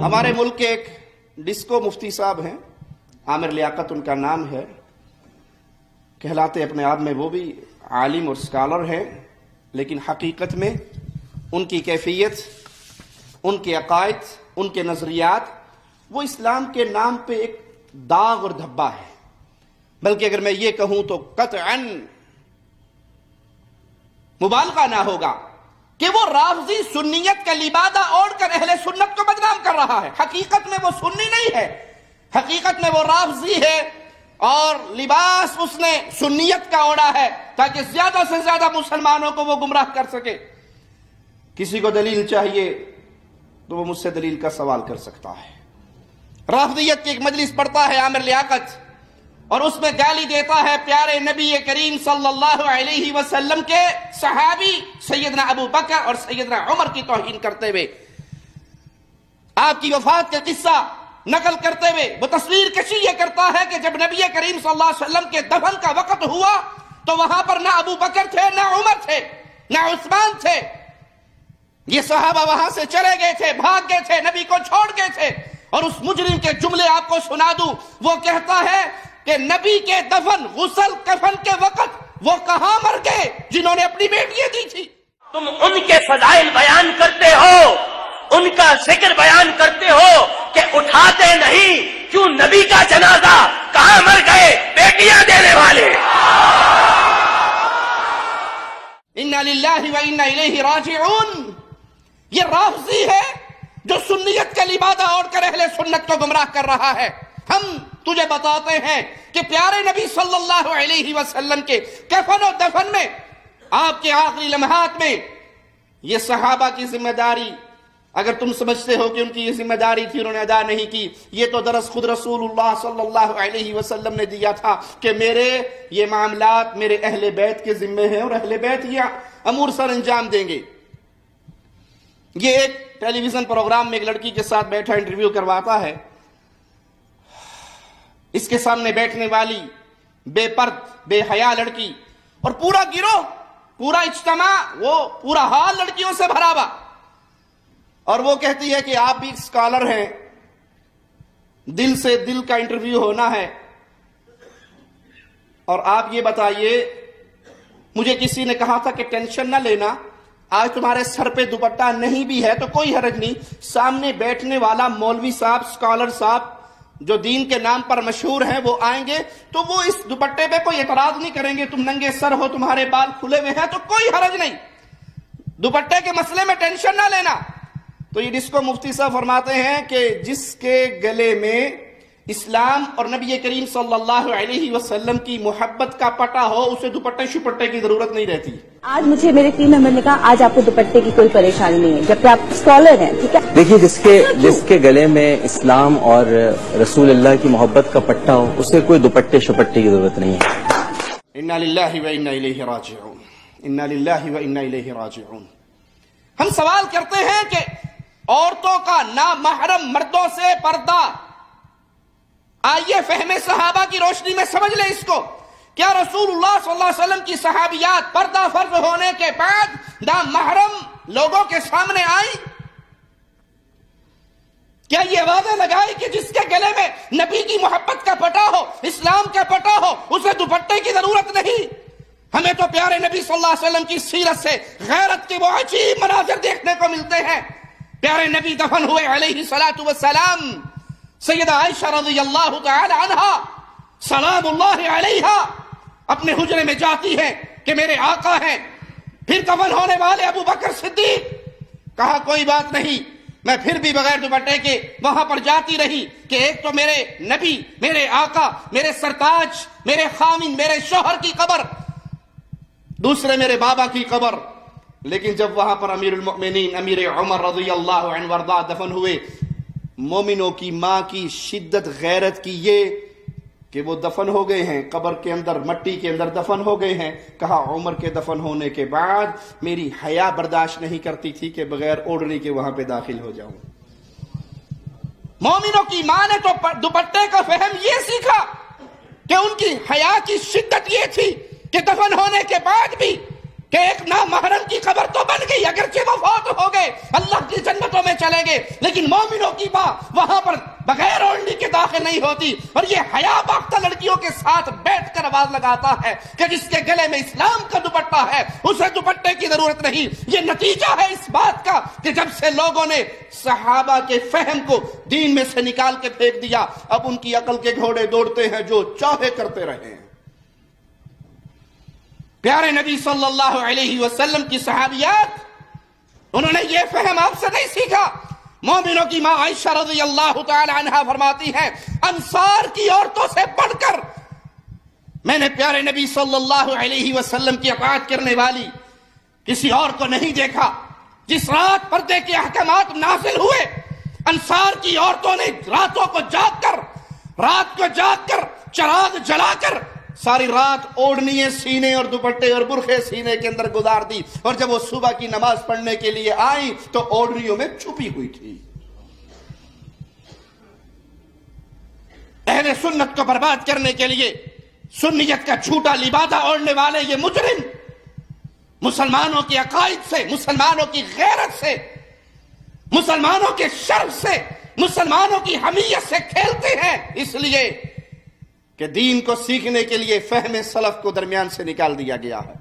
ہمارے ملک کے ایک ڈسکو مفتی صاحب ہیں، عامر لیاقت ان کا نام ہے، کہلاتے اپنے آپ میں وہ بھی عالم اور اسکالر ہیں، لیکن حقیقت میں ان کی کیفیت، ان کے عقائد، ان کے نظریات وہ اسلام کے نام پہ ایک داغ اور دھبا ہے، بلکہ اگر میں یہ کہوں تو قطعاً مبالغہ نہ ہوگا کہ وہ رافضی سنیت کا لبادہ اوڑھ کر اہل سنت کو بدنام کر رہا ہے۔ حقیقت میں وہ سنی نہیں ہے، حقیقت میں وہ رافضی ہے، اور لباس اس نے سنیت کا اوڑھا ہے تاکہ زیادہ سے زیادہ مسلمانوں کو وہ گمراہ کر سکے۔ کسی کو دلیل چاہیے تو وہ مجھ سے دلیل کا سوال کر سکتا ہے۔ رافضیت کی ایک مجلس پڑھتا ہے عامر لیاقت، اور اس میں گالی دیتا ہے پیارے نبی کریم صلی اللہ علیہ وسلم کے صحابی سیدنا ابو بکر اور سیدنا عمر کی توہین کرتے ہوئے، آپ کی وفات کا قصہ نقل کرتے ہوئے وہ تصویر کشی یہ کرتا ہے کہ جب نبی کریم صلی اللہ علیہ وسلم کے دفن کا وقت ہوا تو وہاں پر نہ ابو بکر تھے، نہ عمر تھے، نہ عثمان تھے۔ یہ صحابہ وہاں سے چلے گئے تھے، بھاگ گئے تھے، نبی کو چھوڑ گئے تھے۔ اور اس مجرم کے جملے آپ کو سنا دوں، وہ کہتا ہے کہ نبی کے دفن، غسل، کفن کے وقت وہ کہاں مر گئے جنہوں نے اپنی بیٹیاں دی تھی؟ تم ان کے فضائل بیان کرتے ہو، ان کا ذکر بیان کرتے ہو کہ اٹھاتے نہیں، کیوں نبی کا جنازہ؟ کہاں مر گئے بیٹیاں دینے والے؟ انا للہ و انا الیہ راجعون۔ یہ رافضی ہے جو سنیت کا لبادہ اوڑھ کر اہل سنت کو گمراہ کر رہا ہے۔ ہم تجھے بتاتے ہیں کہ پیارے نبی صلی اللہ علیہ وسلم کے کفن و دفن میں، آپ کے آخری لمحات میں، یہ صحابہ کی ذمہ داری، اگر تم سمجھتے ہو کہ ان کی یہ ذمہ داری تھی انہوں نے ادا نہیں کی، یہ تو درس خود رسول اللہ صلی اللہ علیہ وسلم نے دیا تھا کہ میرے یہ معاملات میرے اہل بیت کے ذمے ہیں اور اہل بیت یہ امور سر انجام دیں گے۔ یہ ایک ٹیلی ویژن پروگرام میں ایک لڑکی کے ساتھ بیٹھا انٹرویو کرواتا ہے، اس کے سامنے بیٹھنے والی بے پرد بے حیا لڑکی اور پورا گروہ، پورا اجتماع، وہ پورا حال لڑکیوں سے بھرا ہوا، اور وہ کہتی ہے کہ آپ بھی اسکالر ہیں، دل سے دل کا انٹرویو ہونا ہے، اور آپ یہ بتائیے، مجھے کسی نے کہا تھا کہ ٹینشن نہ لینا، آج تمہارے سر پہ دوپٹہ نہیں بھی ہے تو کوئی حرج نہیں، سامنے بیٹھنے والا مولوی صاحب، اسکالر صاحب جو دین کے نام پر مشہور ہیں، وہ آئیں گے تو وہ اس دوپٹے پہ کوئی اعتراض نہیں کریں گے، تم ننگے سر ہو، تمہارے بال کھلے ہوئے ہیں تو کوئی حرج نہیں، دوپٹے کے مسئلے میں ٹینشن نہ لینا۔ تو یہ ڈسکو مفتی صاحب فرماتے ہیں کہ جس کے گلے میں اسلام اور نبی کریم صلی اللہ علیہ وسلم کی محبت کا پٹا ہو، اسے دوپٹے شپٹے کی ضرورت نہیں رہتی۔ آج مجھے میرے ٹیم ممبر نے کہا آج آپ کو دوپٹے کی کوئی پریشانی نہیں ہے، جبکہ آپ اسکالر ہیں، ٹھیک ہے؟ دیکھیے، جس کے گلے میں اسلام اور رسول اللہ کی محبت کا پٹا ہو، اسے کوئی دوپٹے شپٹے کی ضرورت نہیں ہے۔ انا للہ و انا الیہ راجعون، انا للہ و انا الیہ راجعون۔ ہم سوال کرتے ہیں کہ عورتوں کا نامحرم مردوں سے پردہ، آئیے فہم صحابہ کی روشنی میں سمجھ لیں اس کو۔ کیا رسول اللہ صلی اللہ علیہ وسلم کی صحابیات پردہ فرض ہونے کے بعد نامحرم لوگوں کے سامنے آئی؟ کیا یہ وعدہ لگائی کہ جس کے گلے میں نبی کی محبت کا پٹا ہو، اسلام کا پٹا ہو، اسے دوپٹے کی ضرورت نہیں؟ ہمیں تو پیارے نبی صلی اللہ علیہ وسلم کی سیرت سے غیرت کے وہ عجیب مناظر دیکھنے کو ملتے ہیں۔ پیارے نبی دفن ہوئے علیہ السلام، سیدہ عائشہ رضی اللہ تعالی عنہا سلام اللہ علیہا اپنے حجرے میں جاتی ہے کہ میرے آقا ہیں، پھر دفن ہونے والے ابو بکر صدیق، کہا کوئی بات نہیں، میں پھر بھی بغیر دوپٹے کے وہاں پر جاتی رہی کہ ایک تو میرے نبی، میرے آقا، میرے سرتاج، میرے خامن، میرے شوہر کی قبر، دوسرے میرے بابا کی قبر۔ لیکن جب وہاں پر امیر المؤمنین امیر عمر رضی اللہ عنہ وارضاہ دفن ہوئے، مومنوں کی ماں کی شدت غیرت کی یہ کہ وہ دفن ہو گئے ہیں، قبر کے اندر، مٹی کے اندر دفن ہو گئے ہیں، کہا عمر کے دفن ہونے کے بعد میری حیا برداشت نہیں کرتی تھی کہ بغیر اوڑھنے کے وہاں پہ داخل ہو جاؤں۔ مومنوں کی ماں نے تو دوپٹے کا فہم یہ سیکھا کہ ان کی حیا کی شدت یہ تھی کہ دفن ہونے کے بعد بھی کہ ایک نامحرم کی قبر تو بن گئی، اگرچہ وہ فوت ہو گئے اللہ کی جنتوں میں چلے گئے، لیکن مومنوں کی ماں وہاں پر بغیر اوڑھنی کے داخل نہیں ہوتی۔ اور یہ حیا باختہ لڑکیوں کے ساتھ بیٹھ کر آواز لگاتا ہے کہ جس کے گلے میں اسلام کا دوپٹہ ہے اسے دوپٹے کی ضرورت نہیں۔ یہ نتیجہ ہے اس بات کا کہ جب سے لوگوں نے صحابہ کے فہم کو دین میں سے نکال کے پھینک دیا، اب ان کی عقل کے گھوڑے دوڑتے ہیں، جو چاہے کرتے رہے ہیں۔ پیارے نبی صلی اللہ علیہ وسلم کی صحابیات، انہوں نے یہ فہم آپ سے نہیں سیکھا۔ مومنوں کی ماں عائشہ رضی اللہ تعالی عنہا فرماتی ہے، انصار کی عورتوں سے بڑھ کر میں نے پیارے نبی صلی اللہ علیہ وسلم کی اطاعت کرنے والی کسی اور کو نہیں دیکھا۔ جس رات پردے کے احکامات نازل ہوئے، انصار کی عورتوں نے راتوں کو جاگ کر چراغ جلا کر ساری رات اوڑھنییں سینے اور دوپٹے اور برقعے سینے کے اندر گزار دی، اور جب وہ صبح کی نماز پڑھنے کے لیے آئیں تو اوڑھنیوں میں چھپی ہوئی تھی۔ اہل سنت کو برباد کرنے کے لیے سنیت کا جھوٹا لبادہ اوڑھنے والے یہ مجرم مسلمانوں کے عقائد سے، مسلمانوں کی غیرت سے، مسلمانوں کے شرف سے، مسلمانوں کی حمیت سے کھیلتے ہیں، اس لیے کہ دین کو سیکھنے کے لیے فہم سلف کو درمیان سے نکال دیا گیا ہے۔